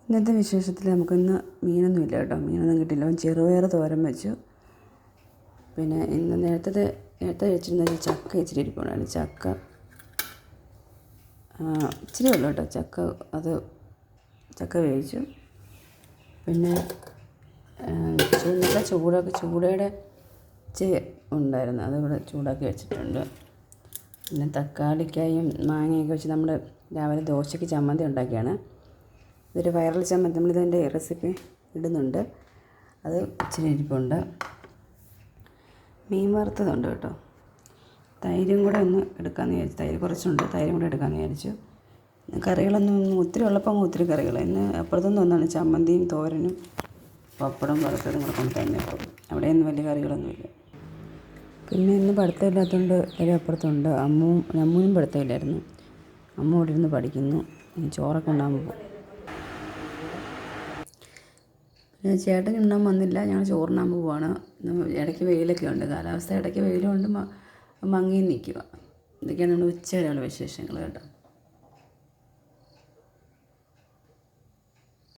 ഇന്നത്തെ വിശേഷത്തിൽ നമുക്കിന്ന് മീനൊന്നും ഇല്ല കേട്ടോ, മീനൊന്നും കിട്ടില്ല. ചെറുപയർ തോരൻ വെച്ചു. പിന്നെ ഇന്ന് നേരത്തെ വെച്ചിരുന്ന ചക്ക ഇച്ചിരി ഇരിപ്പുണ്ടായിരുന്നു. ചക്ക ഇച്ചിരി ഉള്ളു കേട്ടോ ചക്ക വേവിച്ചു. പിന്നെ നല്ല ചൂടയുടെ ഉണ്ടായിരുന്നു, അതിവിടെ ചൂടാക്കി വെച്ചിട്ടുണ്ട്. പിന്നെ തക്കാളിക്കായും മാങ്ങയൊക്കെ വെച്ച് നമ്മൾ രാവിലെ ദോശയ്ക്ക് ചമ്മന്തി ഉണ്ടാക്കിയാണ്. ഇതൊരു വൈറൽ ചമ്മന്തി, നമ്മളിതിൻ്റെ റെസിപ്പി ഇടുന്നുണ്ട്. അത് ഇച്ചിരി ഇരിപ്പുണ്ട്. മീൻ വറുത്തതുണ്ട് കേട്ടോ. തൈരും കൂടെ ഒന്ന് എടുക്കാമെന്ന് വിചാരിച്ചു. തൈര് കുറച്ചുണ്ട്, തൈരും കൂടെ എടുക്കാമെന്ന് വിചാരിച്ചു. കറികളൊന്നും ഒത്തിരി ഉള്ളപ്പോൾ ഒത്തിരി കറികൾ. ഇന്ന് അപ്പുറത്തുനിന്ന് ഒന്നാണ് ചമ്മന്തിയും തോരനും പപ്പടം വറുത്തതും കൂടെ കൊണ്ട് തന്നെ. അപ്പം അവിടെയൊന്നും വലിയ കറികളൊന്നുമില്ല. പിന്നെ ഇന്ന് പഠിത്തമില്ലാത്തതുകൊണ്ട് ഒരു അപ്പുറത്തുണ്ട്. അമ്മൂനും പഠിത്തമില്ലായിരുന്നു. അമ്മ ഇവിടെ ഇരുന്ന് പഠിക്കുന്നു. ചോറൊക്കെ ഉണ്ടാകുമ്പോൾ പോകും. പിന്നെ ചേട്ടൻ ഉണ്ണാൻ വന്നില്ല, ഞങ്ങൾ ചോറിനാകുമ്പോൾ പോവാണ്. ഇടയ്ക്ക് വെയിലൊക്കെ ഉണ്ട്, കാലാവസ്ഥ ഇടയ്ക്ക് വെയിലുണ്ട്, മങ്ങിയും നിൽക്കുക. ഇതൊക്കെയാണ് നമ്മുടെ ഉച്ചവരെയുള്ള വിശേഷങ്ങൾ കേട്ടോ.